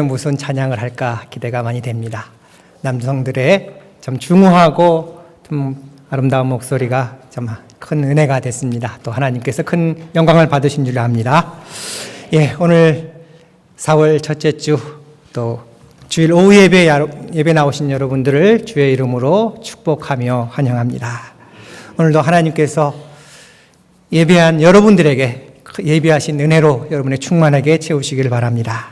무슨 찬양을 할까 기대가 많이 됩니다. 남성들의 좀 중후하고 좀 아름다운 목소리가 좀 큰 은혜가 됐습니다. 또 하나님께서 큰 영광을 받으신 줄 압니다. 오늘 4월 첫째 주 또 주일 오후 예배 나오신 여러분들을 주의 이름으로 축복하며 환영합니다. 오늘도 하나님께서 예배한 여러분들에게 예배하신 은혜로 여러분의 충만하게 채우시길 바랍니다.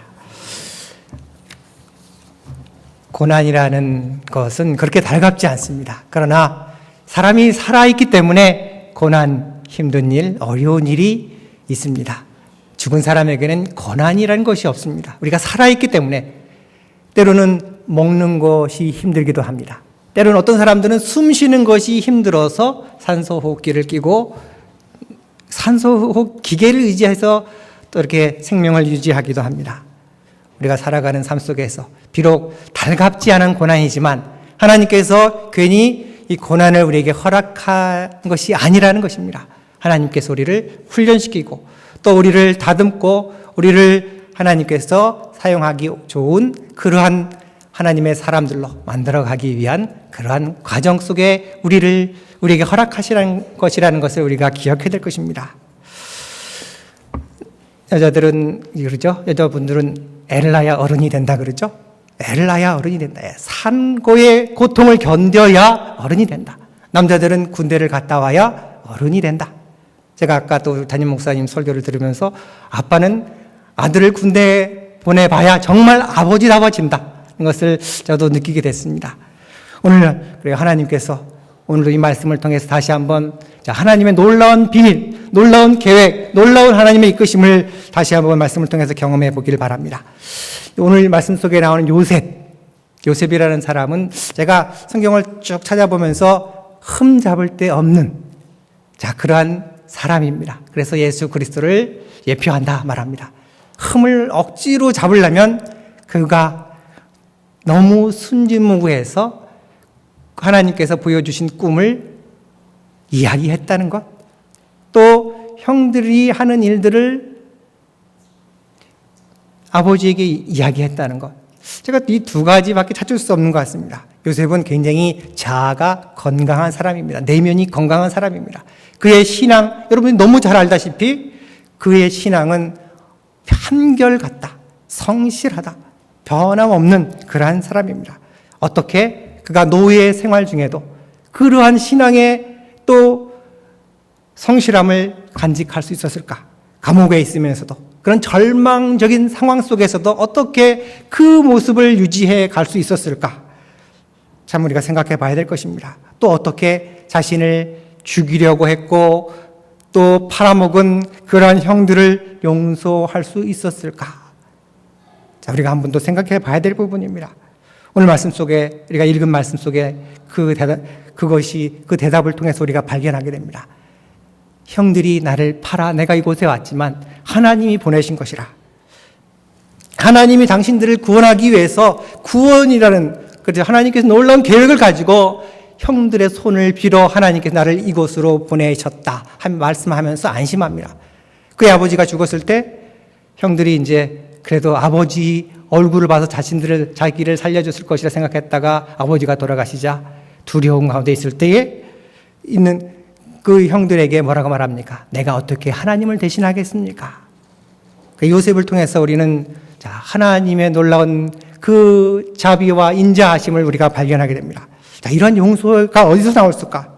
고난이라는 것은 그렇게 달갑지 않습니다. 그러나 사람이 살아있기 때문에 고난, 힘든 일, 어려운 일이 있습니다. 죽은 사람에게는 고난이라는 것이 없습니다. 우리가 살아있기 때문에 때로는 먹는 것이 힘들기도 합니다. 때로는 어떤 사람들은 숨 쉬는 것이 힘들어서 산소호흡기를 끼고 산소호흡 기계를 의지해서 또 이렇게 생명을 유지하기도 합니다. 우리가 살아가는 삶 속에서 비록 달갑지 않은 고난이지만 하나님께서 괜히 이 고난을 우리에게 허락한 것이 아니라는 것입니다. 하나님께서 우리를 훈련시키고 또 우리를 다듬고 우리를 하나님께서 사용하기 좋은 그러한 하나님의 사람들로 만들어가기 위한 그러한 과정 속에 우리에게 허락하시는 것이라는 것을 우리가 기억해야 될 것입니다. 여자들은 그러죠. 여자분들은 엘라야 어른이 된다 그러죠. 엘라야 어른이 된다. 산고의 고통을 견뎌야 어른이 된다. 남자들은 군대를 갔다 와야 어른이 된다. 제가 아까 또 담임 목사님 설교를 들으면서 아빠는 아들을 군대에 보내봐야 정말 아버지다워진다. 이것을 저도 느끼게 됐습니다. 오늘 하나님께서 오늘도 이 말씀을 통해서 다시 한번 하나님의 놀라운 비밀, 놀라운 계획, 놀라운 하나님의 이끄심을 다시 한번 말씀을 통해서 경험해 보기를 바랍니다. 오늘 말씀 속에 나오는 요셉이라는 사람은 제가 성경을 쭉 찾아보면서 흠 잡을 데 없는 그러한 사람입니다. 그래서 예수 그리스도를 예표한다 말합니다. 흠을 억지로 잡으려면 그가 너무 순진무구해서 하나님께서 보여주신 꿈을 이야기했다는 것, 또 형들이 하는 일들을 아버지에게 이야기했다는 것, 제가 이 두 가지밖에 찾을 수 없는 것 같습니다. 요셉은 굉장히 자아가 건강한 사람입니다. 내면이 건강한 사람입니다. 그의 신앙, 여러분이 너무 잘 알다시피 그의 신앙은 한결같다, 성실하다, 변함없는 그러한 사람입니다. 어떻게 그가 노예 생활 중에도 그러한 신앙의 또 성실함을 간직할 수 있었을까? 감옥에 있으면서도 그런 절망적인 상황 속에서도 어떻게 그 모습을 유지해 갈 수 있었을까? 참 우리가 생각해 봐야 될 것입니다. 또 어떻게 자신을 죽이려고 했고 또 팔아먹은 그러한 형들을 용서할 수 있었을까? 우리가 한 번 더 생각해 봐야 될 부분입니다. 오늘 말씀 속에 우리가 읽은 말씀 속에 그 대답을 통해서 우리가 발견하게 됩니다. 형들이 나를 팔아 내가 이곳에 왔지만 하나님이 보내신 것이라. 하나님이 당신들을 구원하기 위해서 구원이라는 하나님께서 놀라운 계획을 가지고 형들의 손을 빌어 하나님께서 나를 이곳으로 보내셨다 말씀하면서 안심합니다. 그의 아버지가 죽었을 때 형들이 이제 그래도 아버지 얼굴을 봐서 자기를 살려줬을 것이라 생각했다가 아버지가 돌아가시자 두려움 가운데 있을 때에 있는 그 형들에게 뭐라고 말합니까? 내가 어떻게 하나님을 대신하겠습니까? 요셉을 통해서 우리는 하나님의 놀라운 그 자비와 인자하심을 우리가 발견하게 됩니다. 이런 용서가 어디서 나올까?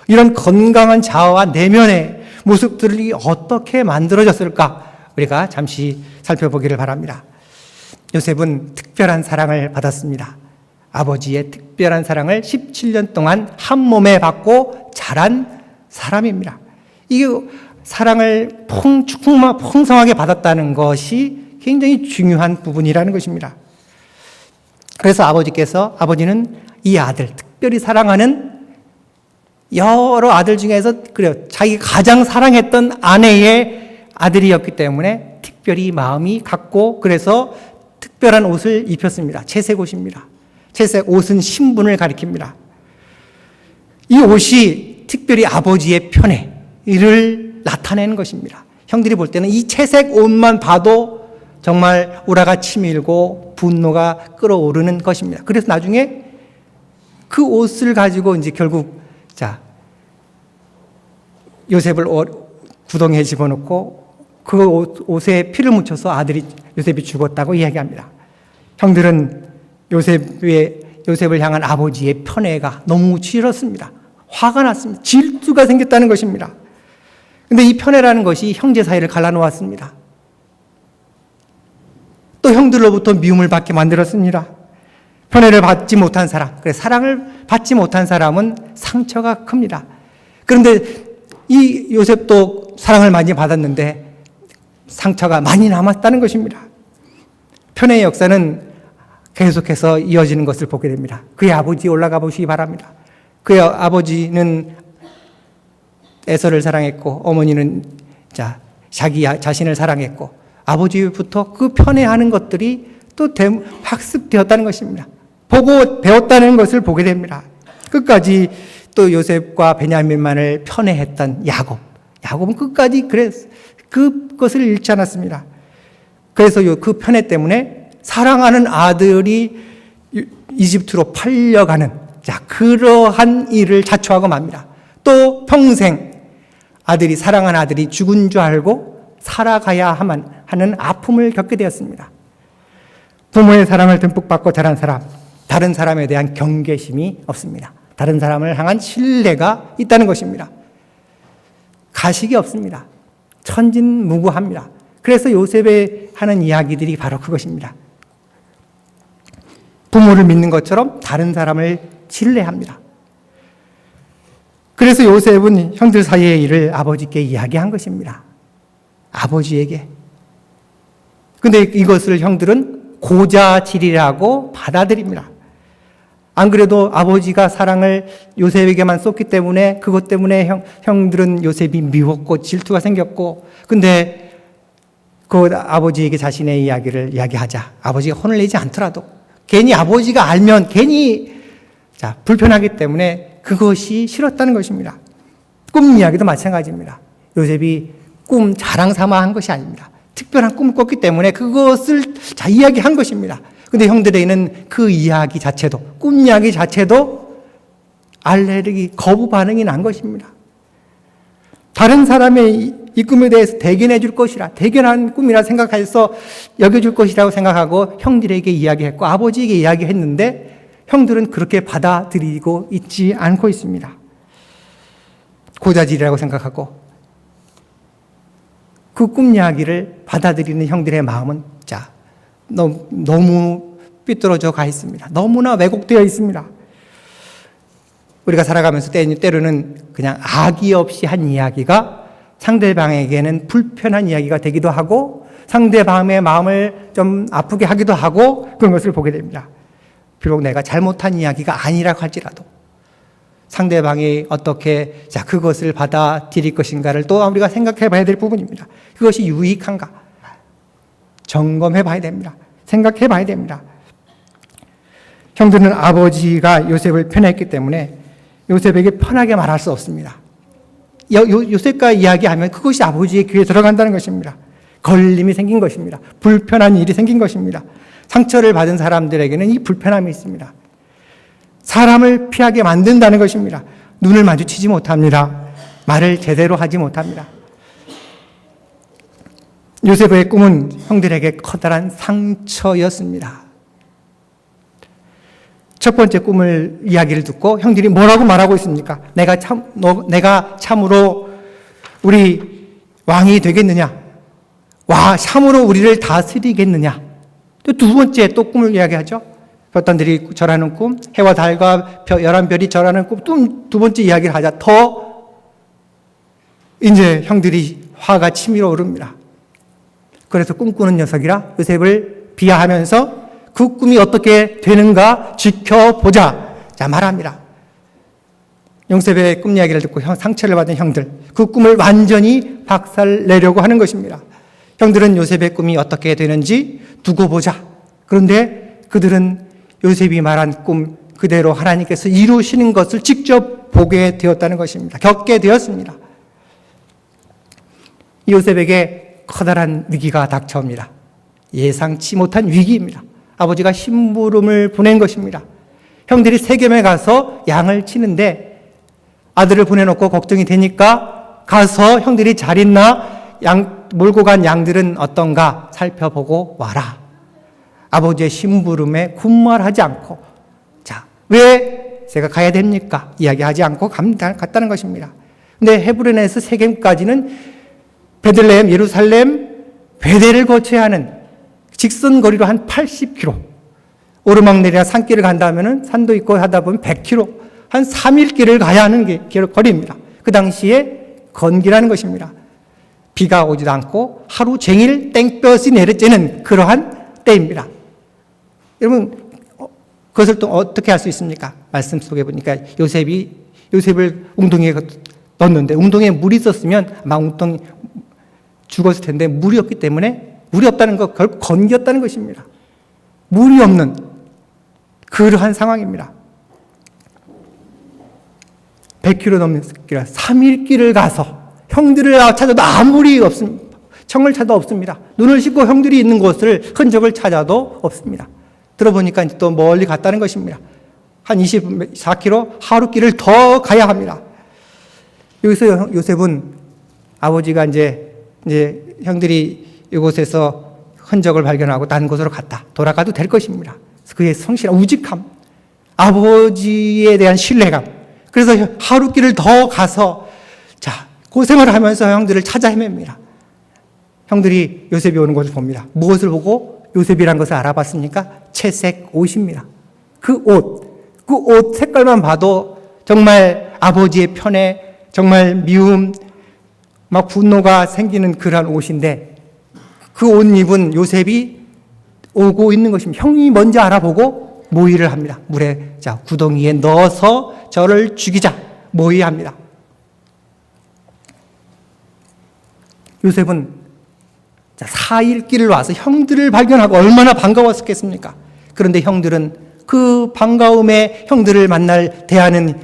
이런 건강한 자아와 내면의 모습들이 어떻게 만들어졌을까? 우리가 잠시 살펴보기를 바랍니다. 요셉은 특별한 사랑을 받았습니다. 아버지의 특별한 사랑을 17년 동안 한 몸에 받고 자란 사람입니다. 이게 사랑을 풍성하게 받았다는 것이 굉장히 중요한 부분이라는 것입니다. 그래서 아버지는 이 아들, 특별히 사랑하는 여러 아들 중에서 자기가 가장 사랑했던 아내의 아들이었기 때문에 특별히 마음이 갔고 그래서 특별한 옷을 입혔습니다. 채색 옷입니다. 채색 옷은 신분을 가리킵니다. 이 옷이 특별히 아버지의 편애를 나타내는 것입니다. 형들이 볼 때는 이 채색 옷만 봐도 정말 우라가 치밀고 분노가 끓어오르는 것입니다. 그래서 나중에 그 옷을 가지고 이제 결국 요셉을 구덩이에 집어넣고 그 옷에 피를 묻혀서 아들이 요셉이 죽었다고 이야기합니다. 형들은 요셉을 향한 아버지의 편애가 너무 싫었습니다. 화가 났습니다. 질투가 생겼다는 것입니다. 그런데 이 편애라는 것이 형제 사이를 갈라놓았습니다. 또 형들로부터 미움을 받게 만들었습니다. 편애를 받지 못한 사람, 그래서 사랑을 받지 못한 사람은 상처가 큽니다. 그런데 이 요셉도 사랑을 많이 받았는데 상처가 많이 남았다는 것입니다. 편애의 역사는 계속해서 이어지는 것을 보게 됩니다. 그의 아버지 올라가 보시기 바랍니다. 그의 아버지는 에서를 사랑했고 어머니는 자기 자신을 사랑했고 아버지부터 그 편애하는 것들이 또 학습되었다는 것입니다. 보고 배웠다는 것을 보게 됩니다. 끝까지 또 요셉과 베냐민만을 편애했던 야곱은 끝까지 그것을 잃지 않았습니다. 그래서 그 편애 때문에 사랑하는 아들이 이집트로 팔려가는 그러한 일을 자초하고 맙니다. 또 평생 사랑하는 아들이 죽은 줄 알고 살아가야 하는 아픔을 겪게 되었습니다. 부모의 사랑을 듬뿍 받고 자란 사람, 다른 사람에 대한 경계심이 없습니다. 다른 사람을 향한 신뢰가 있다는 것입니다. 가식이 없습니다. 천진무구합니다. 그래서 요셉의 하는 이야기들이 바로 그것입니다. 부모를 믿는 것처럼 다른 사람을 신뢰합니다. 그래서 요셉은 형들 사이의 일을 아버지께 이야기한 것입니다. 아버지에게. 근데 이것을 형들은 고자질이라고 받아들입니다. 안 그래도 아버지가 사랑을 요셉에게만 쏟기 때문에 그것 때문에 형들은 요셉이 미웠고 질투가 생겼고, 근데 그 아버지에게 자신의 이야기를 이야기하자 아버지가 혼을 내지 않더라도 괜히 아버지가 알면 괜히 불편하기 때문에 그것이 싫었다는 것입니다. 꿈 이야기도 마찬가지입니다. 요셉이 꿈 자랑 삼아 한 것이 아닙니다. 특별한 꿈을 꿨기 때문에 그것을 이야기한 것입니다. 근데 형들에게는 그 이야기 자체도, 꿈 이야기 자체도 알레르기, 거부 반응이 난 것입니다. 다른 사람의 이 꿈에 대해서 대견해 줄 것이라, 대견한 꿈이라 생각해서 여겨줄 것이라고 생각하고 형들에게 이야기했고 아버지에게 이야기했는데 형들은 그렇게 받아들이고 있지 않고 있습니다. 고자질이라고 생각하고 그 꿈 이야기를 받아들이는 형들의 마음은 너무 삐뚤어져 가 있습니다. 너무나 왜곡되어 있습니다. 우리가 살아가면서 때로는 그냥 악의 없이 한 이야기가 상대방에게는 불편한 이야기가 되기도 하고 상대방의 마음을 좀 아프게 하기도 하고 그런 것을 보게 됩니다. 비록 내가 잘못한 이야기가 아니라고 할지라도 상대방이 어떻게 그것을 받아들일 것인가를 또 우리가 생각해 봐야 될 부분입니다. 그것이 유익한가? 점검해 봐야 됩니다. 생각해 봐야 됩니다. 형들은 아버지가 요셉을 편애했기 때문에 요셉에게 편하게 말할 수 없습니다. 요셉과 이야기하면 그것이 아버지의 귀에 들어간다는 것입니다. 걸림이 생긴 것입니다. 불편한 일이 생긴 것입니다. 상처를 받은 사람들에게는 이 불편함이 있습니다. 사람을 피하게 만든다는 것입니다. 눈을 마주치지 못합니다. 말을 제대로 하지 못합니다. 요셉의 꿈은 형들에게 커다란 상처였습니다. 첫 번째 꿈을 이야기를 듣고 형들이 뭐라고 말하고 있습니까? 내가 참으로 우리 왕이 되겠느냐? 참으로 우리를 다스리겠느냐? 또 두 번째 또 꿈을 이야기하죠. 볕단들이 절하는 꿈, 해와 달과 11별이 절하는 꿈, 또 두 번째 이야기를 하자. 더 이제 형들이 화가 치밀어 오릅니다. 그래서 꿈꾸는 녀석이라 요셉을 비하하면서 그 꿈이 어떻게 되는가 지켜보자. 말합니다. 요셉의 꿈 이야기를 듣고 상처를 받은 형들, 그 꿈을 완전히 박살내려고 하는 것입니다. 형들은 요셉의 꿈이 어떻게 되는지 두고 보자. 그런데 그들은 요셉이 말한 꿈 그대로 하나님께서 이루시는 것을 직접 보게 되었다는 것입니다. 겪게 되었습니다. 요셉에게 커다란 위기가 닥쳐옵니다. 예상치 못한 위기입니다. 아버지가 심부름을 보낸 것입니다. 형들이 세겜에 가서 양을 치는데 아들을 보내놓고 걱정이 되니까 가서 형들이 잘 있나, 몰고 간 양들은 어떤가 살펴보고 와라. 아버지의 심부름에 군말하지 않고, 자, 왜 제가 가야 됩니까? 이야기하지 않고 갔다는 것입니다. 근데 헤브론에서 세겜까지는 베들레헴, 예루살렘, 베델을 거쳐야 하는 직선 거리로 한 80km. 오르막내리나 산길을 간다면 산도 있고 하다 보면 100km, 한 3일 길을 가야 하는 게 거리입니다. 그 당시에 건기라는 것입니다. 비가 오지도 않고 하루 종일 땡볕이 내려쬐는 그러한 때입니다. 여러분, 그것을 또 어떻게 할 수 있습니까? 말씀 속에 보니까 요셉을 웅덩이에 넣었는데 웅덩이에 물이 있었으면 아마 웅덩이 죽었을 텐데 물이 없기 때문에, 물이 없다는 것, 결국 건기였다는 것입니다. 물이 없는 그러한 상황입니다. 100km 넘는 길, 3일 길을 가서 형들을 찾아도 아무리 없습니다. 청을 찾아도 없습니다. 눈을 씻고 형들이 있는 곳을, 흔적을 찾아도 없습니다. 들어보니까 또 멀리 갔다는 것입니다. 한 24km 하루 길을 더 가야 합니다. 여기서 요셉은 아버지가 이제 형들이 이곳에서 흔적을 발견하고 다른 곳으로 갔다, 돌아가도 될 것입니다. 그의 성실한 우직함, 아버지에 대한 신뢰감, 그래서 하루 길을 더 가서 자, 고생을 하면서 형들을 찾아 헤맵니다. 형들이 요셉이 오는 것을 봅니다. 무엇을 보고 요셉이라는 것을 알아봤습니까? 채색 옷입니다. 그 옷 색깔만 봐도 정말 아버지의 편에 정말 미움, 막 분노가 생기는 그러한 옷인데, 그 옷 입은 요셉이 오고 있는 것입니다. 형이 먼저 알아보고 모의를 합니다. 물에, 자, 구덩이에 넣어서 저를 죽이자 모의합니다. 요셉은 4일 길을 와서 형들을 발견하고 얼마나 반가웠겠습니까? 그런데 형들은 그 반가움에 형들을 대하는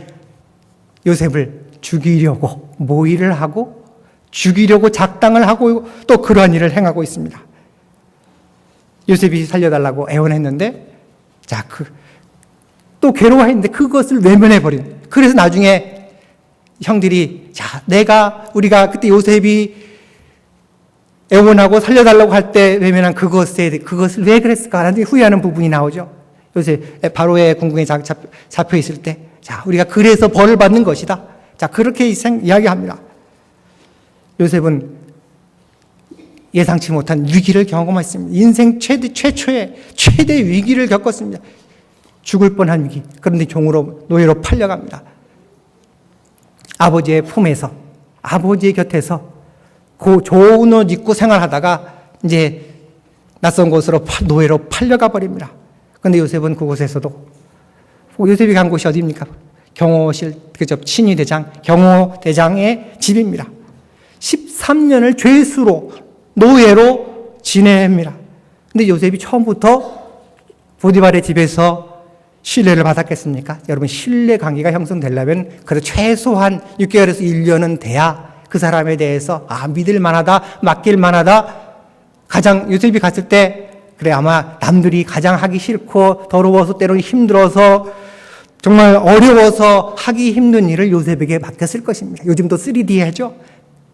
요셉을 죽이려고 모의를 하고, 죽이려고 작당을 하고, 또 그러한 일을 행하고 있습니다. 요셉이 살려달라고 애원했는데, 자, 또 괴로워했는데 그것을 외면해버린. 그래서 나중에 형들이, 자, 우리가 그때 요셉이 애원하고 살려달라고 할 때 외면한 그것을 왜 그랬을까? 라는 후회하는 부분이 나오죠. 요셉, 바로의 궁궁에 잡혀 있을 때, 자, 우리가 그래서 벌을 받는 것이다. 자, 그렇게 이야기합니다. 요셉은 예상치 못한 위기를 경험했습니다. 인생 최초의 최대 위기를 겪었습니다. 죽을 뻔한 위기. 그런데 노예로 팔려갑니다. 아버지의 품에서, 아버지의 곁에서 좋은 옷 입고 생활하다가 이제 낯선 곳으로 노예로 팔려가 버립니다. 그런데 요셉은 그곳에서도, 요셉이 간 곳이 어디입니까? 경호실, 친위대장, 경호대장의 집입니다. 13년을 죄수로, 노예로 지냅니다. 근데 요셉이 처음부터 보디발의 집에서 신뢰를 받았겠습니까? 여러분, 신뢰 관계가 형성되려면 그래도 최소한 6개월에서 1년은 돼야 그 사람에 대해서 믿을 만하다, 맡길 만하다. 요셉이 갔을 때, 그래, 아마 남들이 가장 하기 싫고 더러워서 때로는 힘들어서 정말 어려워서 하기 힘든 일을 요셉에게 맡겼을 것입니다. 요즘도 3D 하죠?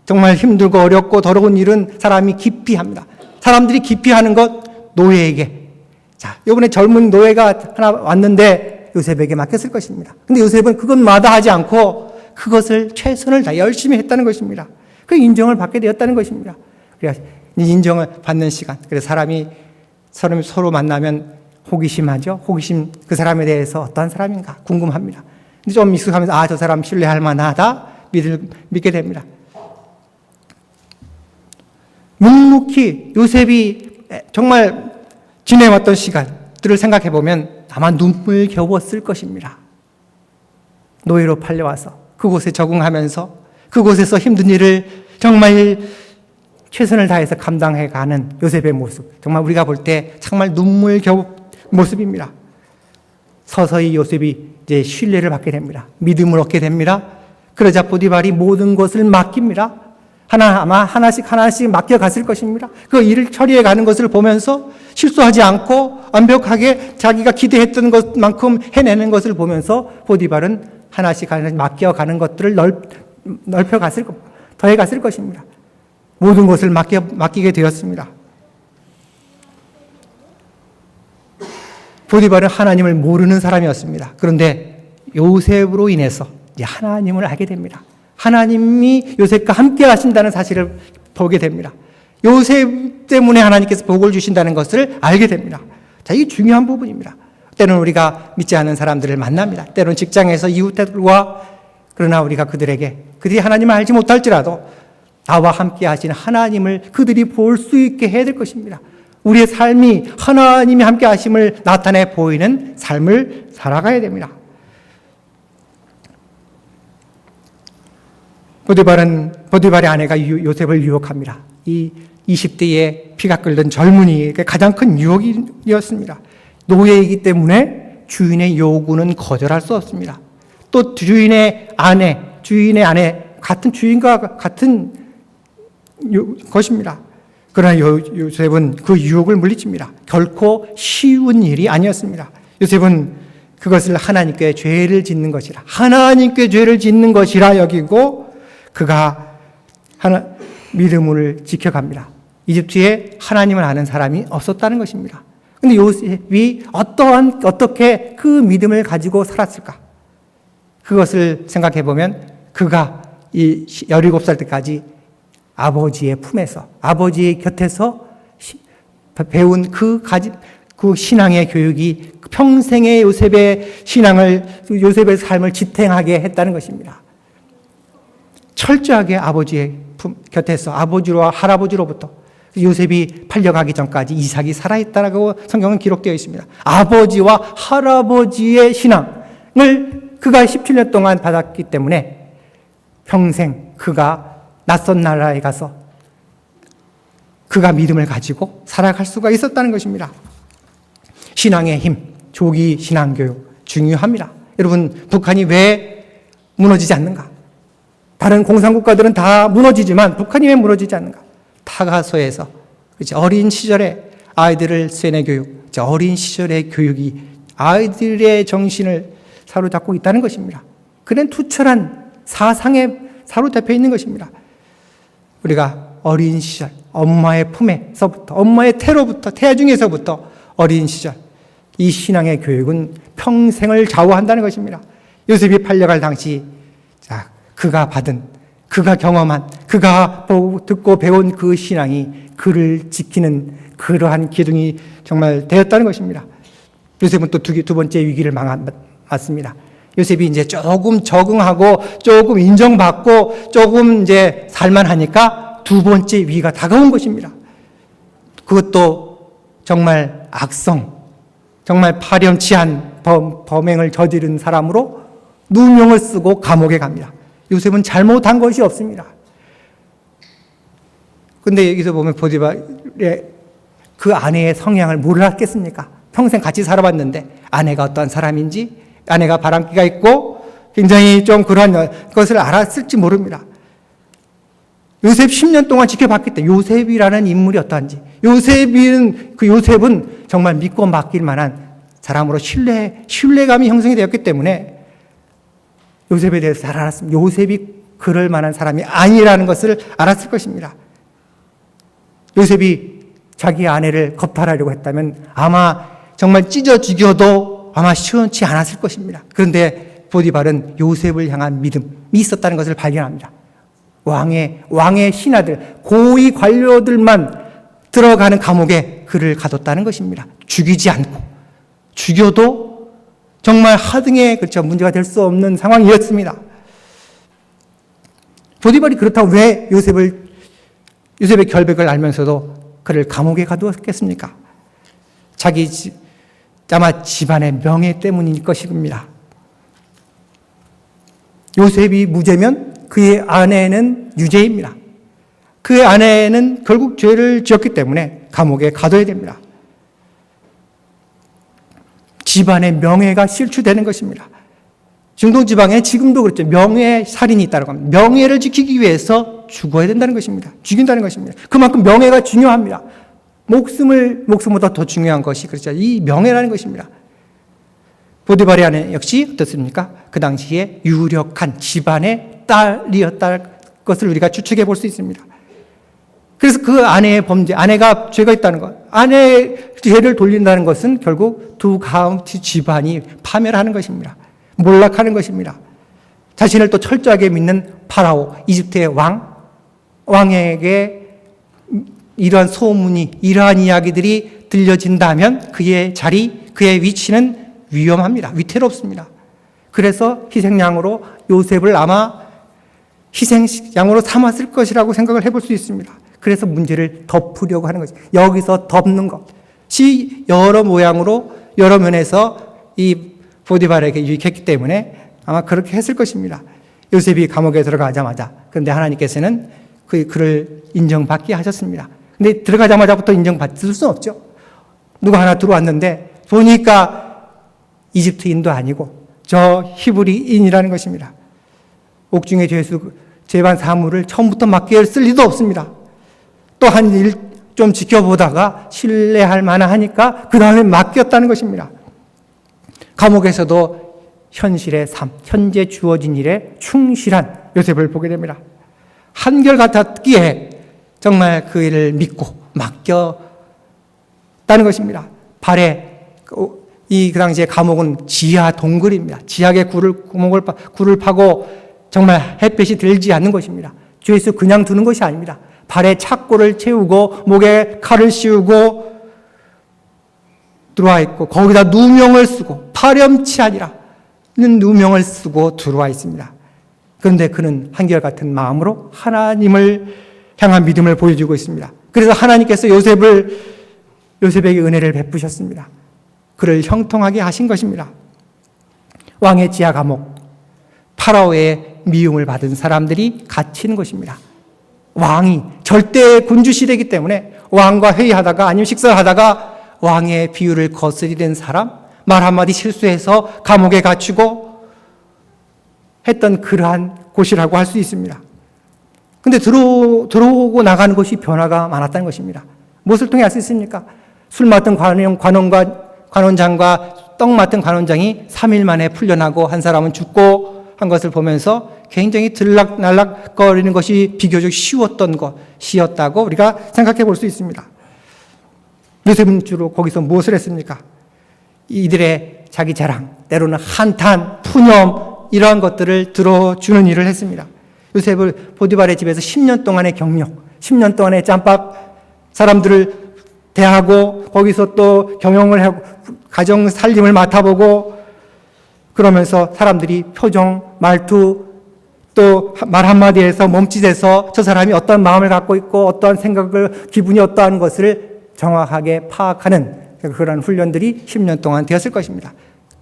정말 힘들고 어렵고 더러운 일은 사람이 기피 합니다. 사람들이 기피하는 것, 노예에게. 자, 이번에 젊은 노예가 하나 왔는데 요셉에게 맡겼을 것입니다. 근데 요셉은 그것 마다하지 않고 그것을 최선을 다해 열심히 했다는 것입니다. 그 인정을 받게 되었다는 것입니다. 그래서 인정을 받는 시간. 그래서 사람이 서로 만나면 호기심하죠. 호기심, 그 사람에 대해서 어떠한 사람인가 궁금합니다. 근데 좀 익숙하면서 저 사람 신뢰할 만하다 믿게 됩니다. 묵묵히 요셉이 정말 지내왔던 시간들을 생각해 보면 아마 눈물겨웠을 것입니다. 노예로 팔려와서 그곳에 적응하면서 그곳에서 힘든 일을 정말 최선을 다해서 감당해가는 요셉의 모습, 정말 우리가 볼 때 정말 눈물겨운 모습입니다. 서서히 요셉이 이제 신뢰를 받게 됩니다. 믿음을 얻게 됩니다. 그러자 보디발이 모든 것을 맡깁니다. 아마 하나씩 맡겨갔을 것입니다. 그 일을 처리해 가는 것을 보면서 실수하지 않고 완벽하게 자기가 기대했던 것만큼 해내는 것을 보면서 보디발은 하나씩 맡겨가는 것들을 더해갔을 것입니다. 모든 것을 맡기게 되었습니다. 보디발은 하나님을 모르는 사람이었습니다. 그런데 요셉으로 인해서 이제 하나님을 알게 됩니다. 하나님이 요셉과 함께 하신다는 사실을 보게 됩니다. 요셉 때문에 하나님께서 복을 주신다는 것을 알게 됩니다. 자, 이게 중요한 부분입니다. 때로는 우리가 믿지 않는 사람들을 만납니다. 때로는 직장에서 이웃들과, 그러나 우리가 그들이 하나님을 알지 못할지라도 나와 함께 하시는 하나님을 그들이 볼 수 있게 해야 될 것입니다. 우리의 삶이 하나님이 함께 하심을 나타내 보이는 삶을 살아가야 됩니다. 보디발의 아내가 요셉을 유혹합니다. 이 20대의 피가 끓는 젊은이에게 가장 큰 유혹이었습니다. 노예이기 때문에 주인의 요구는 거절할 수 없습니다. 또 주인의 아내, 같은 주인과 같은 것입니다. 그러나 요셉은 그 유혹을 물리칩니다. 결코 쉬운 일이 아니었습니다. 요셉은 그것을 하나님께 죄를 짓는 것이라 여기고 그가 믿음을 지켜갑니다. 이집트에 하나님을 아는 사람이 없었다는 것입니다. 그런데 요셉이 어떻게 그 믿음을 가지고 살았을까? 그것을 생각해 보면 그가 17살 때까지 아버지의 품에서, 아버지의 곁에서 배운 그 신앙의 교육이 평생의 요셉의 삶을 지탱하게 했다는 것입니다. 철저하게 아버지의 곁에서, 아버지와 할아버지로부터, 요셉이 팔려가기 전까지 이삭이 살아있다라고 성경은 기록되어 있습니다. 아버지와 할아버지의 신앙을 그가 17년 동안 받았기 때문에 평생 그가 낯선 나라에 가서 그가 믿음을 가지고 살아갈 수가 있었다는 것입니다. 신앙의 힘, 조기 신앙교육 중요합니다. 여러분, 북한이 왜 무너지지 않는가? 다른 공산국가들은 다 무너지지만 북한이 왜 무너지지 않는가? 타가소에서 어린 시절에 아이들을 세뇌 교육, 어린 시절의 교육이 아이들의 정신을 사로잡고 있다는 것입니다. 그런 투철한 사상에 사로잡혀 있는 것입니다. 우리가 어린 시절, 엄마의 품에서부터, 엄마의 태아 중에서부터 어린 시절, 이 신앙의 교육은 평생을 좌우한다는 것입니다. 요셉이 팔려갈 당시, 그가 받은, 그가 경험한, 그가 듣고 배운 그 신앙이 그를 지키는 그러한 기둥이 정말 되었다는 것입니다. 요셉은 또 두 번째 위기를 맞습니다. 요셉이 이제 조금 적응하고 조금 인정받고 조금 이제 살만하니까 두 번째 위기가 다가온 것입니다. 그것도 정말 정말 파렴치한 범행을 저지른 사람으로 누명을 쓰고 감옥에 갑니다. 요셉은 잘못한 것이 없습니다. 근데 여기서 보면 보디발의 그 아내의 성향을 몰랐겠습니까? 평생 같이 살아봤는데 아내가 어떠한 사람인지, 아내가 바람기가 있고 굉장히 좀 그러한 것을 알았을지 모릅니다. 요셉 10년 동안 지켜봤기 때문에 요셉이라는 인물이 어떠한지, 요셉은 정말 믿고 맡길 만한 사람으로 신뢰감이 형성이 되었기 때문에 요셉에 대해서 잘 알았습니다. 요셉이 그럴 만한 사람이 아니라는 것을 알았을 것입니다. 요셉이 자기 아내를 겁탈하려고 했다면 아마 정말 찢어 죽여도 아마 시원치 않았을 것입니다. 그런데 보디발은 요셉을 향한 믿음이 있었다는 것을 발견합니다. 왕의 신하들, 고위 관료들만 들어가는 감옥에 그를 가뒀다는 것입니다. 죽이지 않고, 죽여도 정말 하등의 문제가 될 수 없는 상황이었습니다. 보디발이 그렇다고 왜 요셉의 결백을 알면서도 그를 감옥에 가두었겠습니까? 아마 집안의 명예 때문일 것입니다. 요셉이 무죄면 그의 아내는 유죄입니다. 그의 아내는 결국 죄를 지었기 때문에 감옥에 가둬야 됩니다. 집안의 명예가 실추되는 것입니다. 중동지방에 지금도 그렇죠. 명예살인이 있다고 합니다. 명예를 지키기 위해서 죽어야 된다는 것입니다. 죽인다는 것입니다. 그만큼 명예가 중요합니다. 목숨보다 더 중요한 것이 그렇죠. 이 명예라는 것입니다. 보디발의 아내 역시 어떻습니까? 그 당시에 유력한 집안의 딸이었다는 것을 우리가 추측해 볼 수 있습니다. 그래서 그 아내의 범죄, 아내가 죄가 있다는 것, 아내의 죄를 돌린다는 것은 결국 두 가운데 집안이 파멸하는 것입니다. 몰락하는 것입니다. 자신을 또 철저하게 믿는 파라오, 이집트의 왕에게 이러한 소문이, 이러한 이야기들이 들려진다면 그의 자리, 그의 위치는 위험합니다. 위태롭습니다. 그래서 희생양으로 요셉을 아마 희생양으로 삼았을 것이라고 생각을 해볼 수 있습니다. 그래서 문제를 덮으려고 하는 거죠. 여기서 덮는 것이 여러 모양으로, 여러 면에서 이 보디발에게 유익했기 때문에 아마 그렇게 했을 것입니다. 요셉이 감옥에 들어가자마자, 그런데 하나님께서는 그를 인정받게 하셨습니다. 근데 들어가자마자부터 인정받을 수는 없죠. 누가 하나 들어왔는데 보니까 이집트인도 아니고 저 히브리인이라는 것입니다. 옥중의 죄수 재반 사무를 처음부터 맡길 쓸 리도 없습니다. 또 한 일 좀 지켜보다가 신뢰할 만하니까 그 다음에 맡겼다는 것입니다. 감옥에서도 현실의 삶, 현재 주어진 일에 충실한 요셉을 보게 됩니다. 한결같았기에 정말 그 일을 믿고 맡겼다는 것입니다. 그 당시에 감옥은 지하 동굴입니다. 지하에 굴을 파고 정말 햇빛이 들지 않는 것입니다. 죄수 그냥 두는 것이 아닙니다. 발에 착고를 채우고 목에 칼을 씌우고 들어와 있고 거기다 누명을 쓰고 파렴치 아니라 누명을 쓰고 들어와 있습니다. 그런데 그는 한결같은 마음으로 하나님을 향한 믿음을 보여주고 있습니다. 그래서 하나님께서 요셉에게 은혜를 베푸셨습니다. 그를 형통하게 하신 것입니다. 왕의 지하 감옥, 파라오의 미움을 받은 사람들이 갇히는 것입니다. 왕이 절대 군주 시대이기 때문에 왕과 회의하다가 아니면 식사를 하다가 왕의 비유를 거스리는 사람, 말 한마디 실수해서 감옥에 갇히고 했던 그러한 곳이라고 할 수 있습니다. 근데 들어오고 나가는 것이 변화가 많았다는 것입니다. 무엇을 통해 알 수 있습니까? 술 맡은 관원장과 떡 맡은 관원장이 3일 만에 풀려나고 한 사람은 죽고 한 것을 보면서 굉장히 들락날락거리는 것이 비교적 쉬웠던 것이었다고 우리가 생각해 볼 수 있습니다. 요셉은 주로 거기서 무엇을 했습니까? 이들의 자기 자랑, 때로는 한탄, 푸념 이러한 것들을 들어주는 일을 했습니다. 요셉을 보디발의 집에서 10년 동안의 경력, 10년 동안의 짬밥 사람들을 대하고 거기서 또 경영을 하고 가정 살림을 맡아보고 그러면서 사람들이 표정, 말투 또 말 한마디에서 몸짓에서 저 사람이 어떤 마음을 갖고 있고 어떠한 생각을 기분이 어떠한 것을 정확하게 파악하는 그런 훈련들이 10년 동안 되었을 것입니다.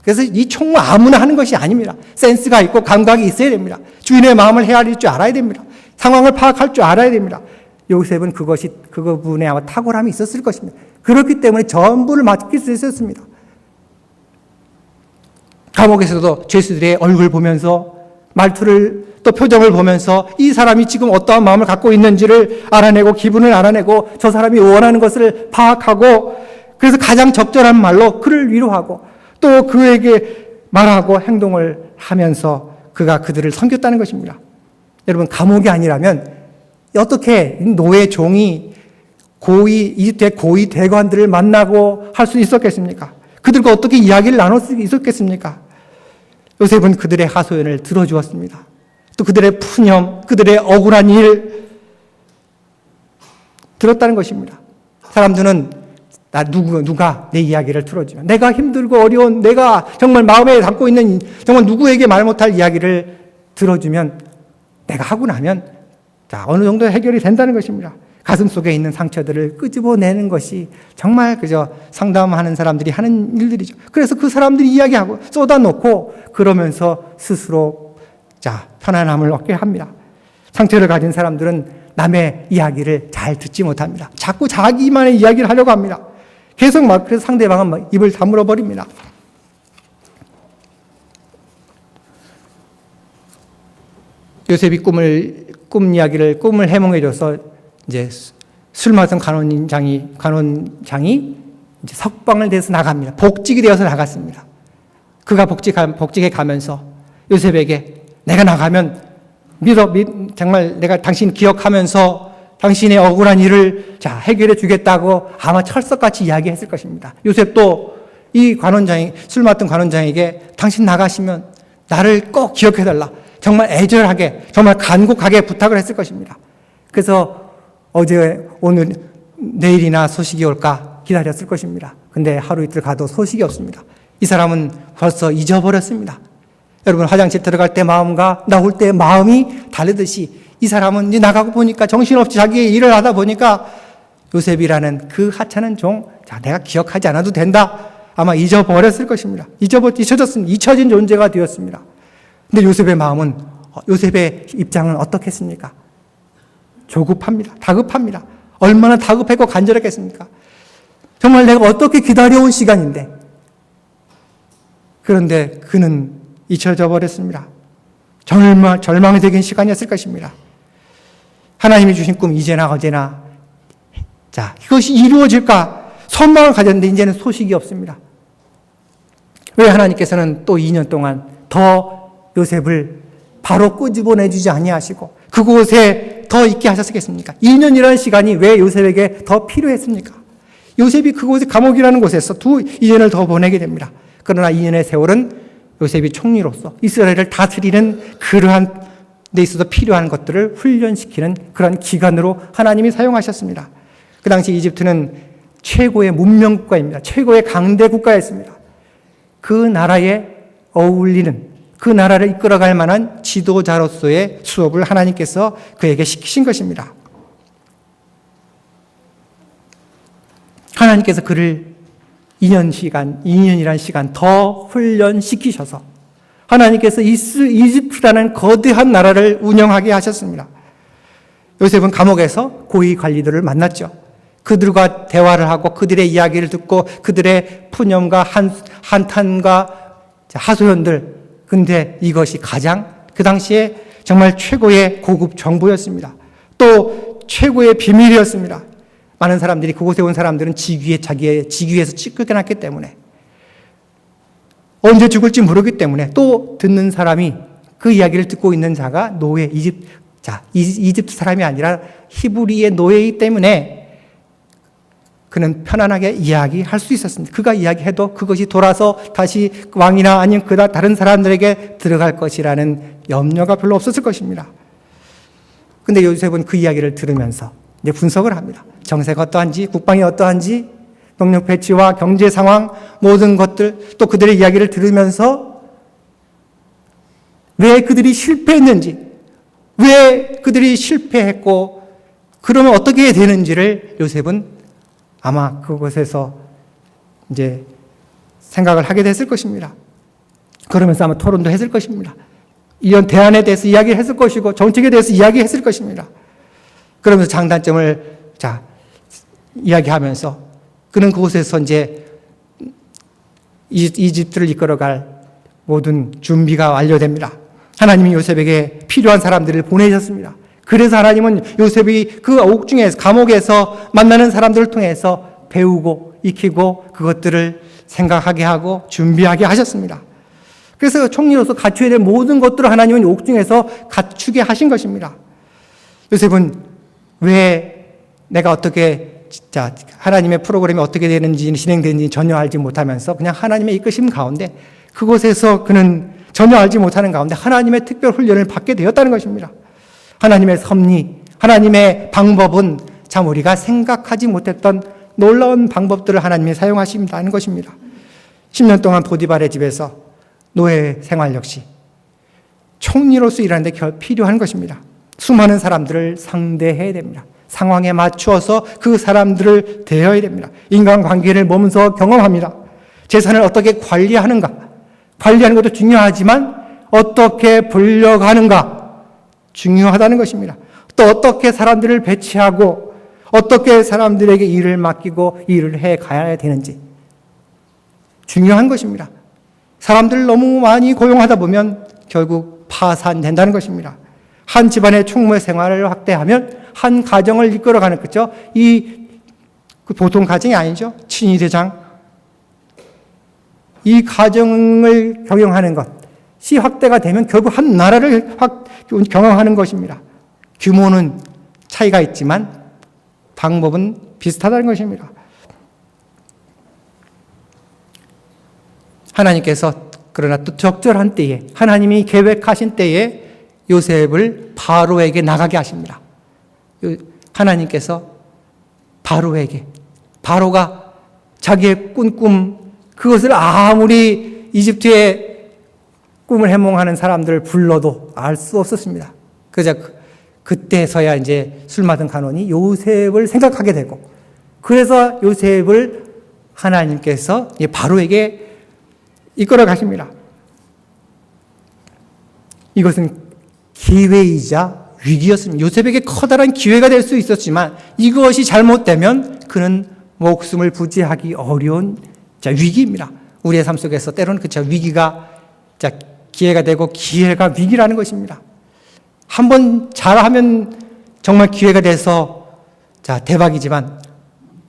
그래서 이 총무 아무나 하는 것이 아닙니다. 센스가 있고 감각이 있어야 됩니다. 주인의 마음을 헤아릴 줄 알아야 됩니다. 상황을 파악할 줄 알아야 됩니다. 요셉은 그분의 아마 탁월함이 있었을 것입니다. 그렇기 때문에 전부를 맡길 수 있었습니다. 감옥에서도 죄수들의 얼굴 보면서 말투를 또 표정을 보면서 이 사람이 지금 어떠한 마음을 갖고 있는지를 알아내고 기분을 알아내고 저 사람이 원하는 것을 파악하고 그래서 가장 적절한 말로 그를 위로하고 또 그에게 말하고 행동을 하면서 그가 그들을 섬겼다는 것입니다. 여러분 감옥이 아니라면 어떻게 노예 종이 이집트의 고위 대관들을 만나고 할 수 있었겠습니까? 그들과 어떻게 이야기를 나눌 수 있었겠습니까? 요셉은 그들의 하소연을 들어주었습니다. 또 그들의 푸념, 그들의 억울한 일 들었다는 것입니다. 사람들은 누가 내 이야기를 들어주면 내가 힘들고 어려운 내가 정말 마음에 담고 있는 정말 누구에게 말 못할 이야기를 들어주면 내가 하고 나면 어느 정도 해결이 된다는 것입니다. 가슴 속에 있는 상처들을 끄집어내는 것이 정말 그저 상담하는 사람들이 하는 일들이죠. 그래서 그 사람들이 이야기하고 쏟아놓고 그러면서 스스로 편안함을 얻게 합니다. 상처를 가진 사람들은 남의 이야기를 잘 듣지 못합니다. 자꾸 자기만의 이야기를 하려고 합니다. 계속 그래서 상대방은 입을 다물어 버립니다. 요셉이 꿈을 꿈을 해몽해줘서 이제 술 마신 간원장이 이제 석방을 돼서 나갑니다. 복직이 되어서 나갔습니다. 그가 복직해 가면서 요셉에게 내가 나가면 정말 내가 당신 기억하면서 당신의 억울한 일을 해결해 주겠다고 아마 철석같이 이야기했을 것입니다. 요셉도 이 술 맡은 관원장에게 당신 나가시면 나를 꼭 기억해달라. 정말 애절하게, 정말 간곡하게 부탁을 했을 것입니다. 그래서 오늘, 내일이나 소식이 올까 기다렸을 것입니다. 근데 하루 이틀 가도 소식이 없습니다. 이 사람은 벌써 잊어버렸습니다. 여러분, 화장실 들어갈 때 마음과 나올 때 마음이 다르듯이 이 사람은 이제 나가고 보니까 정신없이 자기의 일을 하다 보니까 요셉이라는 그 하찮은 종, 내가 기억하지 않아도 된다. 아마 잊어버렸을 것입니다. 잊혀진 존재가 되었습니다. 근데 요셉의 입장은 어떻겠습니까? 조급합니다. 다급합니다. 얼마나 다급했고 간절했겠습니까? 정말 내가 어떻게 기다려온 시간인데. 그런데 그는 잊혀져 버렸습니다. 절망적인 시간이었을 것입니다. 하나님이 주신 꿈 이제나 어제나 이것이 이루어질까 소망을 가졌는데 이제는 소식이 없습니다. 왜 하나님께서는 또 2년 동안 더 요셉을 바로 끄집어내주지 아니하시고 그곳에 더 있게 하셨겠습니까? 2년이라는 시간이 왜 요셉에게 더 필요했습니까? 요셉이 그곳에 감옥이라는 곳에서 2년을 더 보내게 됩니다. 그러나 2년의 세월은 요셉이 총리로서 이스라엘을 다스리는 그러한 데 있어서 필요한 것들을 훈련시키는 그런 기간으로 하나님이 사용하셨습니다. 그 당시 이집트는 최고의 문명 국가입니다. 최고의 강대 국가였습니다. 그 나라에 어울리는, 그 나라를 이끌어갈 만한 지도자로서의 수업을 하나님께서 그에게 시키신 것입니다. 하나님께서 그를 2년이란 시간 더 훈련시키셔서 하나님께서 이집트라는 거대한 나라를 운영하게 하셨습니다. 요셉은 감옥에서 고위 관리들을 만났죠. 그들과 대화를 하고 그들의 이야기를 듣고 그들의 푸념과 한탄과 하소연들. 근데 이것이 가장 그 당시에 정말 최고의 고급 정보였습니다. 또 최고의 비밀이었습니다. 많은 사람들이 그곳에 온 사람들은 자기의 직위에서 쫓겨났기 때문에 언제 죽을지 모르기 때문에 또 듣는 사람이 그 이야기를 듣고 있는 자가 이집트 사람이 아니라 히브리의 노예이기 때문에 그는 편안하게 이야기할 수 있었습니다. 그가 이야기해도 그것이 돌아서 다시 왕이나 아니면 다른 사람들에게 들어갈 것이라는 염려가 별로 없었을 것입니다. 근데 요셉은 그 이야기를 들으면서 이제 분석을 합니다. 정세가 어떠한지, 국방이 어떠한지, 병력 배치와 경제 상황, 모든 것들, 또 그들의 이야기를 들으면서 왜 그들이 실패했는지, 왜 그들이 실패했고, 그러면 어떻게 해야 되는지를 요셉은 아마 그곳에서 이제 생각을 하게 됐을 것입니다. 그러면서 아마 토론도 했을 것입니다. 이런 대안에 대해서 이야기를 했을 것이고, 정책에 대해서 이야기했을 것입니다. 그러면서 장단점을 이야기하면서 그는 그곳에서 이제 이집트를 이끌어갈 모든 준비가 완료됩니다. 하나님이 요셉에게 필요한 사람들을 보내셨습니다. 그래서 하나님은 요셉이 그 옥중에서, 감옥에서 만나는 사람들을 통해서 배우고 익히고 그것들을 생각하게 하고 준비하게 하셨습니다. 그래서 총리로서 갖춰야 될 모든 것들을 하나님은 옥중에서 갖추게 하신 것입니다. 요셉은 왜 내가 어떻게 하나님의 프로그램이 어떻게 되는지 진행되는지 전혀 알지 못하면서 그냥 하나님의 이끄심 가운데 그곳에서 그는 전혀 알지 못하는 가운데 하나님의 특별 훈련을 받게 되었다는 것입니다. 하나님의 섭리, 하나님의 방법은 참 우리가 생각하지 못했던 놀라운 방법들을 하나님이 사용하신다는 것입니다. 10년 동안 보디발의 집에서 노예 생활 역시 총리로서 일하는 데 필요한 것입니다. 수많은 사람들을 상대해야 됩니다. 상황에 맞추어서 그 사람들을 대해야 됩니다. 인간관계를 몸소 경험합니다. 재산을 어떻게 관리하는가, 관리하는 것도 중요하지만 어떻게 불려가는가 중요하다는 것입니다. 또 어떻게 사람들을 배치하고 어떻게 사람들에게 일을 맡기고 일을 해 가야 되는지 중요한 것입니다. 사람들을 너무 많이 고용하다 보면 결국 파산된다는 것입니다. 한 집안의 총무 생활을 확대하면 한 가정을 이끌어가는, 그죠? 그 보통 가정이 아니죠. 친위대장. 이 가정을 경영하는 것이 확대가 되면 결국 한 나라를 경영하는 것입니다. 규모는 차이가 있지만 방법은 비슷하다는 것입니다. 하나님께서 그러나 또 적절한 때에, 하나님이 계획하신 때에 요셉을 바로에게 나가게 하십니다. 하나님께서 바로가 자기의 꿈, 그것을 아무리 이집트의 꿈을 해몽하는 사람들을 불러도 알 수 없었습니다. 그래서 그때서야 이제 술 맞은 간원이 요셉을 생각하게 되고, 그래서 요셉을 하나님께서 바로에게 이끌어 가십니다. 이것은 기회이자 위기였습니다. 요셉에게 커다란 기회가 될 수 있었지만 이것이 잘못되면 그는 목숨을 부지하기 어려운 위기입니다. 우리의 삶 속에서 때로는 위기가 기회가 되고 기회가 위기라는 것입니다. 한번 잘하면 정말 기회가 돼서 대박이지만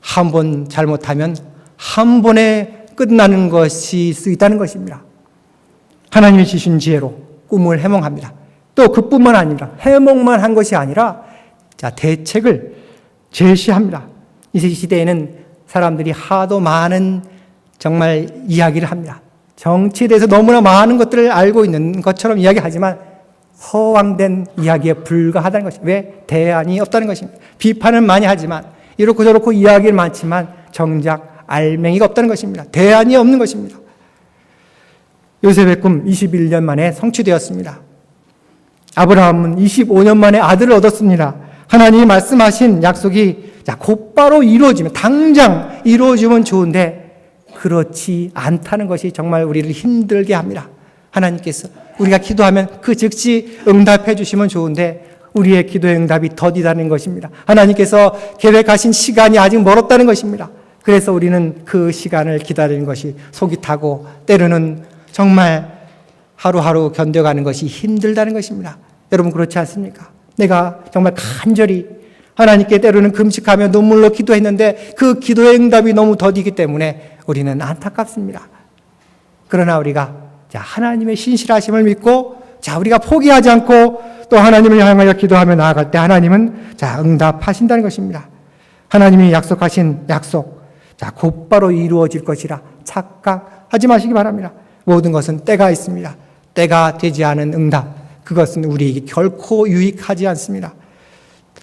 한 번 잘못하면 한 번에 끝나는 것이 수 있다는 것입니다. 하나님이 주신 지혜로 꿈을 해몽합니다. 또 그뿐만 아니라 해몽만 한 것이 아니라 대책을 제시합니다. 이 시대에는 사람들이 하도 많은 정말 이야기를 합니다. 정치에 대해서 너무나 많은 것들을 알고 있는 것처럼 이야기하지만 허황된 이야기에 불과하다는 것입니다. 왜? 대안이 없다는 것입니다. 비판은 많이 하지만 이렇고 저렇고 이야기는 많지만 정작 알맹이가 없다는 것입니다. 대안이 없는 것입니다. 요셉의 꿈 21년 만에 성취되었습니다. 아브라함은 25년 만에 아들을 얻었습니다. 하나님이 말씀하신 약속이 곧바로 이루어지면, 당장 이루어지면 좋은데 그렇지 않다는 것이 정말 우리를 힘들게 합니다. 하나님께서 우리가 기도하면 그 즉시 응답해 주시면 좋은데 우리의 기도의 응답이 더디다는 것입니다. 하나님께서 계획하신 시간이 아직 멀었다는 것입니다. 그래서 우리는 그 시간을 기다리는 것이 속이 타고 때로는 정말 하루하루 견뎌가는 것이 힘들다는 것입니다. 여러분 그렇지 않습니까? 내가 정말 간절히 하나님께 때로는 금식하며 눈물로 기도했는데 그 기도의 응답이 너무 더디기 때문에 우리는 안타깝습니다. 그러나 우리가 하나님의 신실하심을 믿고 우리가 포기하지 않고 또 하나님을 향하여 기도하며 나아갈 때 하나님은 응답하신다는 것입니다. 하나님이 약속하신 약속 곧바로 이루어질 것이라 착각하지 마시기 바랍니다. 모든 것은 때가 있습니다. 때가 되지 않은 응답, 그것은 우리에게 결코 유익하지 않습니다.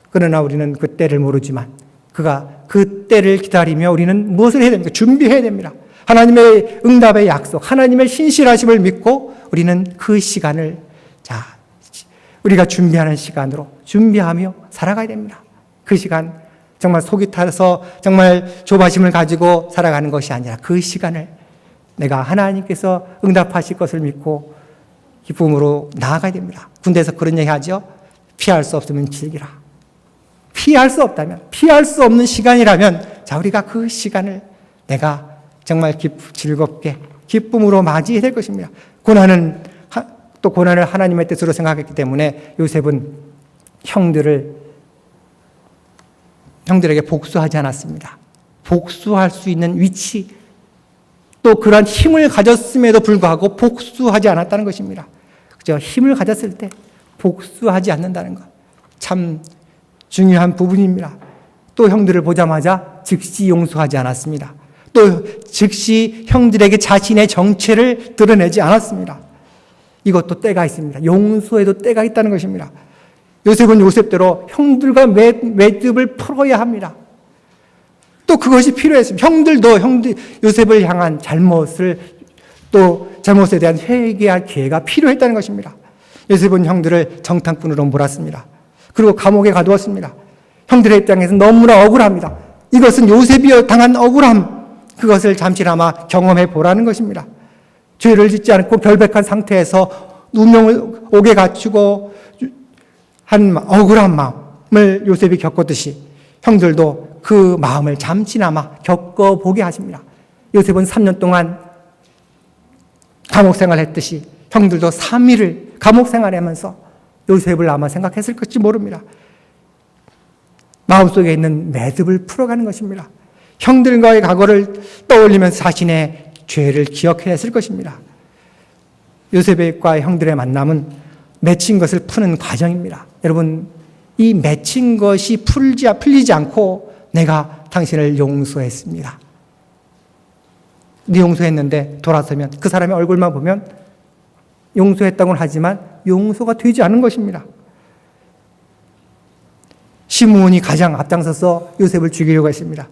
그러나 우리는 그 때를 모르지만 그 때를 기다리며 우리는 무엇을 해야 됩니까? 준비해야 됩니다. 하나님의 응답의 약속, 하나님의 신실하심을 믿고 우리는 그 시간을 우리가 준비하는 시간으로 준비하며 살아가야 됩니다. 그 시간 정말 속이 타서 정말 조바심을 가지고 살아가는 것이 아니라 그 시간을 내가 하나님께서 응답하실 것을 믿고 기쁨으로 나아가야 됩니다. 군대에서 그런 얘기 하죠. 피할 수 없으면 즐기라. 피할 수 없다면, 피할 수 없는 시간이라면 우리가 그 시간을 내가 정말 즐겁게 기쁨으로 맞이해야 될 것입니다. 고난을 하나님의 뜻으로 생각했기 때문에 요셉은 형들에게 복수하지 않았습니다. 복수할 수 있는 위치, 또 그러한 힘을 가졌음에도 불구하고 복수하지 않았다는 것입니다. 그죠? 힘을 가졌을 때 복수하지 않는다는 것, 참 중요한 부분입니다. 또 형들을 보자마자 즉시 용서하지 않았습니다. 또 즉시 형들에게 자신의 정체를 드러내지 않았습니다. 이것도 때가 있습니다. 용서에도 때가 있다는 것입니다. 요셉은 요셉대로 형들과 매듭을 풀어야 합니다. 또 그것이 필요했습니다. 형들도 요셉을 향한 잘못에 대한 회개할 기회가 필요했다는 것입니다. 요셉은 형들을 정탐꾼으로 몰았습니다. 그리고 감옥에 가두었습니다. 형들의 입장에서 너무나 억울합니다. 이것은 요셉이 당한 억울함, 그것을 잠시나마 경험해 보라는 것입니다. 죄를 짓지 않고 결백한 상태에서 누명을 옥에 갇히고 한 억울한 마음을 요셉이 겪었듯이 형들도 그 마음을 잠시나마 겪어보게 하십니다. 요셉은 3년 동안 감옥 생활을 했듯이 형들도 3일을 감옥 생활하면서 요셉을 아마 생각했을 것인지 모릅니다. 마음속에 있는 매듭을 풀어가는 것입니다. 형들과의 과거를 떠올리면서 자신의 죄를 기억해냈을 것입니다. 요셉과 형들의 만남은 맺힌 것을 푸는 과정입니다. 여러분, 이 맺힌 것이 풀리지 않고 내가 당신을 용서했습니다. 네 용서했는데 돌아서면 그 사람의 얼굴만 보면 용서했다고는 하지만 용서가 되지 않은 것입니다. 시므온이 가장 앞장서서 요셉을 죽이려고 했습니다.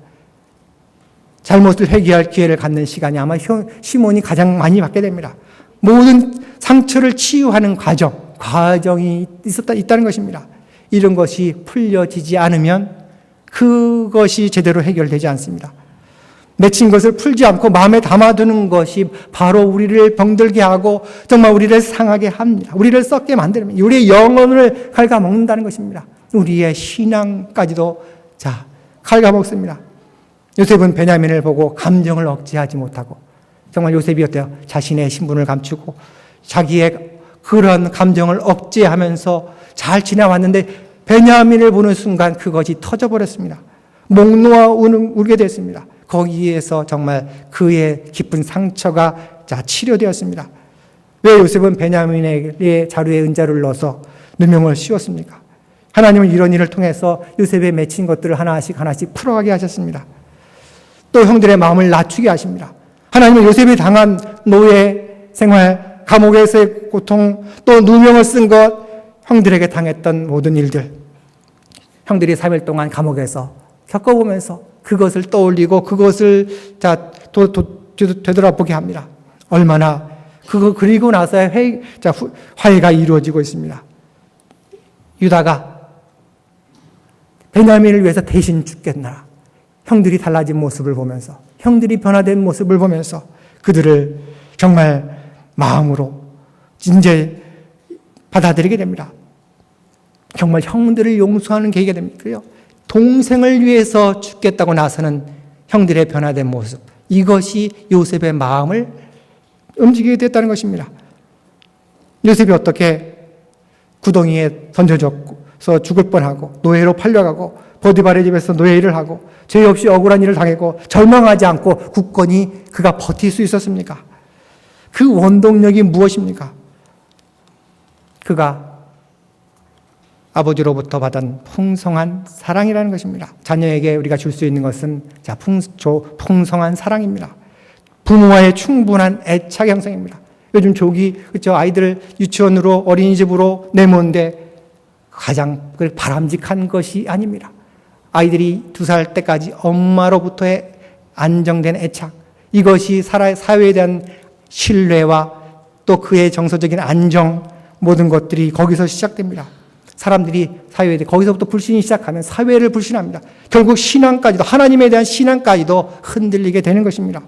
잘못을 회개할 기회를 갖는 시간이 아마 시므온이 가장 많이 받게 됩니다. 모든 상처를 치유하는 과정이 있다는 것입니다. 이런 것이 풀려지지 않으면 그것이 제대로 해결되지 않습니다. 맺힌 것을 풀지 않고 마음에 담아두는 것이 바로 우리를 병들게 하고 정말 우리를 상하게 합니다. 우리를 썩게 만듭니다. 우리의 영혼을 갉아먹는다는 것입니다. 우리의 신앙까지도 갉아먹습니다. 요셉은 베냐민을 보고 감정을 억제하지 못하고 정말 요셉이 어때요? 자신의 신분을 감추고 자기의 그런 감정을 억제하면서 잘 지나왔는데 베냐민을 보는 순간 그것이 터져버렸습니다. 목 놓아 울게 됐습니다. 거기에서 정말 그의 깊은 상처가 치료되었습니다. 왜 요셉은 베냐민의 자루에 은자를 넣어서 누명을 씌웠습니까? 하나님은 이런 일을 통해서 요셉의 맺힌 것들을 하나씩 풀어가게 하셨습니다. 또 형들의 마음을 낮추게 하십니다. 하나님은 요셉이 당한 노예 생활, 감옥에서의 고통, 또 누명을 쓴 것, 형들에게 당했던 모든 일들, 형들이 3일 동안 감옥에서 겪어보면서 그것을 떠올리고 그것을 되돌아보게 합니다. 얼마나 그리고 나서야 화해가 이루어지고 있습니다. 유다가 베냐민을 위해서 대신 죽겠나. 형들이 달라진 모습을 보면서, 형들이 변화된 모습을 보면서 그들을 정말 마음으로 이제 받아들이게 됩니다. 정말 형들을 용서하는 계기가 됩니다. 동생을 위해서 죽겠다고 나서는 형들의 변화된 모습, 이것이 요셉의 마음을 움직이게 됐다는 것입니다. 요셉이 어떻게 구덩이에 던져져서 죽을 뻔하고 노예로 팔려가고 보디발의 집에서 노예 일을 하고 죄 없이 억울한 일을 당했고 절망하지 않고 굳건히 그가 버틸 수 있었습니까? 그 원동력이 무엇입니까? 그가 아버지로부터 받은 풍성한 사랑이라는 것입니다. 자녀에게 우리가 줄 수 있는 것은 풍성한 사랑입니다. 부모와의 충분한 애착 형성입니다. 요즘 그렇죠? 아이들 유치원으로 어린이집으로 내모는데 가장 바람직한 것이 아닙니다. 아이들이 2살 때까지 엄마로부터의 안정된 애착, 이것이 사회에 대한 신뢰와 또 그의 정서적인 안정, 모든 것들이 거기서 시작됩니다. 사람들이 사회에 대해 거기서부터 불신이 시작하면 사회를 불신합니다. 결국 신앙까지도, 하나님에 대한 신앙까지도 흔들리게 되는 것입니다.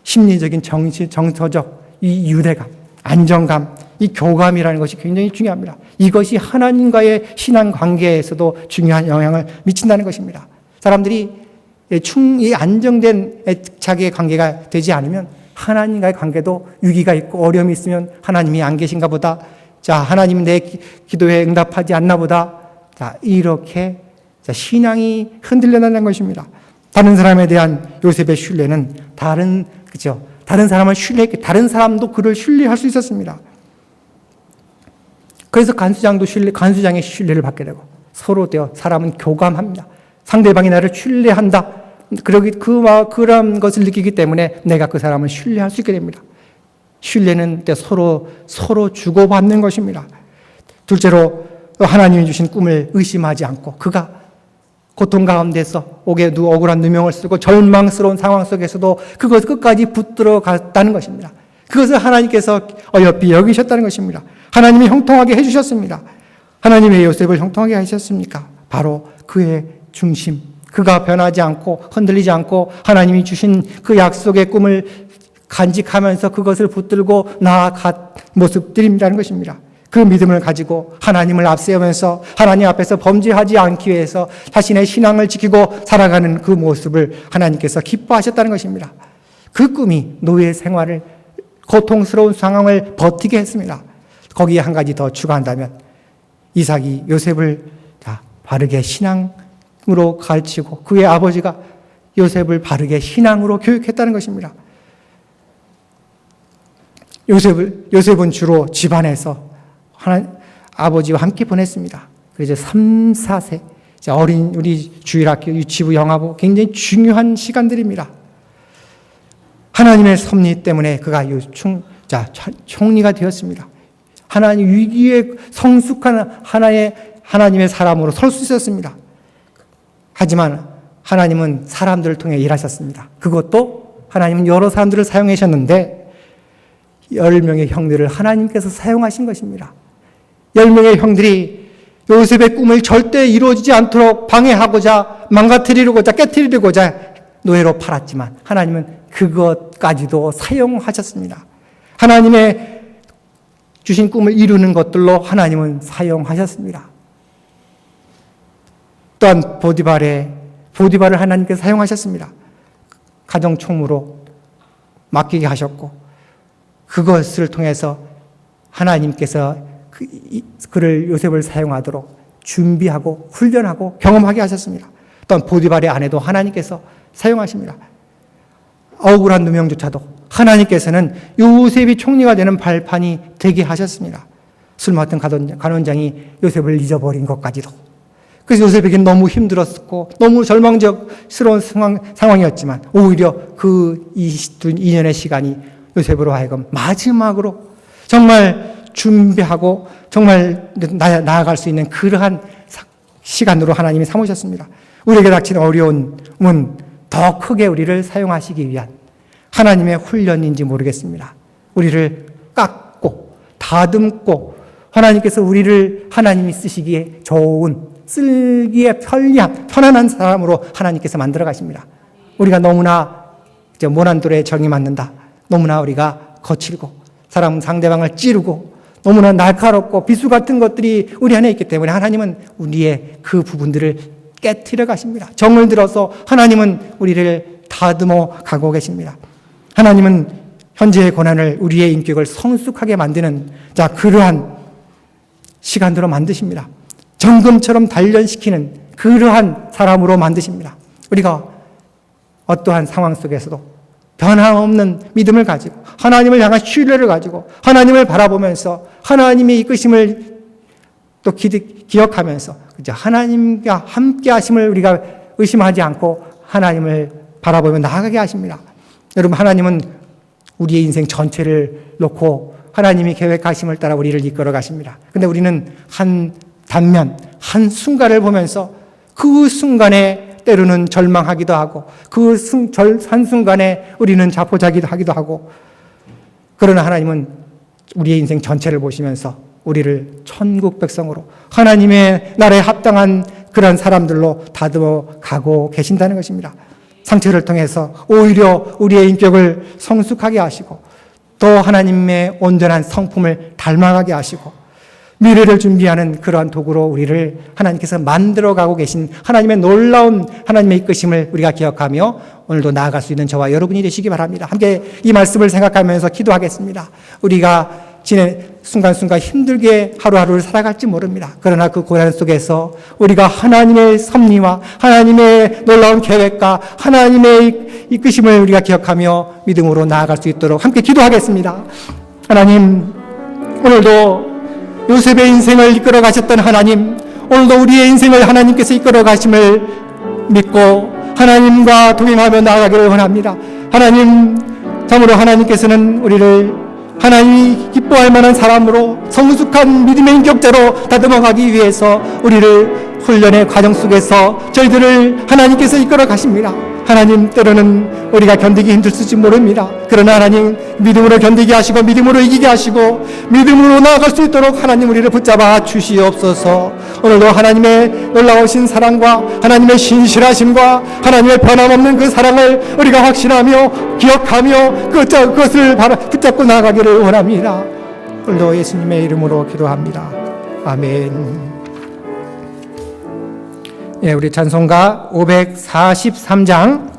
심리적인 정서적 이 유대감, 안정감, 이 교감이라는 것이 굉장히 중요합니다. 이것이 하나님과의 신앙 관계에서도 중요한 영향을 미친다는 것입니다. 사람들이 이 안정된 애착의 관계가 되지 않으면 하나님과의 관계도 위기가 있고 어려움이 있으면 하나님이 안 계신가 보다. 하나님 내 기도에 응답하지 않나 보다. 이렇게 신앙이 흔들려나는 것입니다. 다른 사람에 대한 요셉의 신뢰는 다른 사람을 신뢰했기, 다른 사람도 그를 신뢰할 수 있었습니다. 그래서 간수장의 신뢰를 받게 되고 서로 사람은 교감합니다. 상대방이 나를 신뢰한다. 그런 것을 느끼기 때문에 내가 그 사람을 신뢰할 수 있게 됩니다. 신뢰는 서로 주고받는 것입니다. 둘째로 하나님이 주신 꿈을 의심하지 않고 그가 고통 가운데서 억울한 누명을 쓰고 절망스러운 상황 속에서도 그것을 끝까지 붙들어 갔다는 것입니다. 그것을 하나님께서 어여삐 여기셨다는 것입니다. 하나님이 형통하게 해주셨습니다. 하나님의 요셉을 형통하게 하셨습니까? 바로 그의 중심, 그가 변하지 않고 흔들리지 않고 하나님이 주신 그 약속의 꿈을 간직하면서 그것을 붙들고 나아간 모습들입니다는 것입니다. 그 믿음을 가지고 하나님을 앞세우면서 하나님 앞에서 범죄하지 않기 위해서 자신의 신앙을 지키고 살아가는 그 모습을 하나님께서 기뻐하셨다는 것입니다. 그 꿈이 노예 생활을, 고통스러운 상황을 버티게 했습니다. 거기에 한 가지 더 추가한다면 이삭이 요셉을 바르게 신앙으로 가르치고 그의 아버지가 요셉을 바르게 신앙으로 교육했다는 것입니다. 요셉은 주로 집안에서 아버지와 함께 보냈습니다. 그래서 3, 4세 어린 우리 주일학교, 유치부, 영화부 굉장히 중요한 시간들입니다. 하나님의 섭리 때문에 그가 총리가 되었습니다. 하나님 위기에 성숙한 하나님의 사람으로 설 수 있었습니다. 하지만 하나님은 사람들을 통해 일하셨습니다. 그것도 하나님은 여러 사람들을 사용하셨는데 10명의 형들을 하나님께서 사용하신 것입니다. 10명의 형들이 요셉의 꿈을 절대 이루어지지 않도록 방해하고자 망가뜨리고자 깨뜨리고자 노예로 팔았지만 하나님은 그것까지도 사용하셨습니다. 하나님의 주신 꿈을 이루는 것들로 하나님은 사용하셨습니다. 또한 보디발을 하나님께서 사용하셨습니다. 가정총무로 맡기게 하셨고 그것을 통해서 하나님께서 그를 요셉을 사용하도록 준비하고 훈련하고 경험하게 하셨습니다. 또한 보디발의 아내도 하나님께서 사용하십니다. 억울한 누명조차도 하나님께서는 요셉이 총리가 되는 발판이 되게 하셨습니다. 술 맡은 간원장이 요셉을 잊어버린 것까지도. 그래서 요셉에게 너무 힘들었고 너무 절망스러운 상황이었지만 오히려 그 2년의 시간이 요셉으로 하여금 마지막으로 정말 준비하고 정말 나아갈 수 있는 그러한 시간으로 하나님이 삼으셨습니다. 우리에게 닥친 어려움은 더 크게 우리를 사용하시기 위한 하나님의 훈련인지 모르겠습니다. 우리를 깎고 다듬고 하나님께서 우리를 하나님이 쓰시기에 좋은 쓸기에 편안한 사람으로 하나님께서 만들어 가십니다. 우리가 너무나 모난돌에 정이 맞는다. 너무나 우리가 거칠고 상대방을 찌르고 너무나 날카롭고 비수 같은 것들이 우리 안에 있기 때문에 하나님은 우리의 그 부분들을 깨트려 가십니다. 정을 들어서 하나님은 우리를 다듬어 가고 계십니다. 하나님은 현재의 고난을 우리의 인격을 성숙하게 만드는 그러한 시간으로 만드십니다. 정금처럼 단련시키는 그러한 사람으로 만드십니다. 우리가 어떠한 상황 속에서도 변함없는 믿음을 가지고 하나님을 향한 신뢰를 가지고 하나님을 바라보면서 하나님의 이끄심을 또 기억하면서 하나님과 함께 하심을 우리가 의심하지 않고 하나님을 바라보며 나아가게 하십니다. 여러분, 하나님은 우리의 인생 전체를 놓고 하나님이 계획하심을 따라 우리를 이끌어 가십니다. 근데 우리는 한 단면, 한 순간을 보면서 그 순간에 때로는 절망하기도 하고 그 한순간에 우리는 자포자기하기도 하고 그러나 하나님은 우리의 인생 전체를 보시면서 우리를 천국 백성으로 하나님의 나라에 합당한 그런 사람들로 다듬어 가고 계신다는 것입니다. 상처를 통해서 오히려 우리의 인격을 성숙하게 하시고 또 하나님의 온전한 성품을 닮아가게 하시고 미래를 준비하는 그러한 도구로 우리를 하나님께서 만들어가고 계신 하나님의 놀라운 하나님의 이끄심을 우리가 기억하며 오늘도 나아갈 수 있는 저와 여러분이 되시기 바랍니다. 함께 이 말씀을 생각하면서 기도하겠습니다. 우리가 지낸 순간순간 힘들게 하루하루를 살아갈지 모릅니다. 그러나 그 고난 속에서 우리가 하나님의 섭리와 하나님의 놀라운 계획과 하나님의 이끄심을 우리가 기억하며 믿음으로 나아갈 수 있도록 함께 기도하겠습니다. 하나님, 오늘도 요셉의 인생을 이끌어 가셨던 하나님, 오늘도 우리의 인생을 하나님께서 이끌어 가심을 믿고 하나님과 동행하며 나아가기를 원합니다. 하나님, 참으로 하나님께서는 우리를 하나님이 기뻐할 만한 사람으로 성숙한 믿음의 인격자로 다듬어가기 위해서 우리를 훈련의 과정 속에서 저희들을 하나님께서 이끌어 가십니다. 하나님, 때로는 우리가 견디기 힘들지 모릅니다. 그러나 하나님, 믿음으로 견디게 하시고 믿음으로 이기게 하시고 믿음으로 나아갈 수 있도록 하나님 우리를 붙잡아 주시옵소서. 오늘도 하나님의 놀라우신 사랑과 하나님의 신실하심과 하나님의 변함없는 그 사랑을 우리가 확신하며 기억하며 그것을 붙잡고 나아가기를 원합니다. 오늘도 예수님의 이름으로 기도합니다. 아멘. 예, 우리 찬송가 543장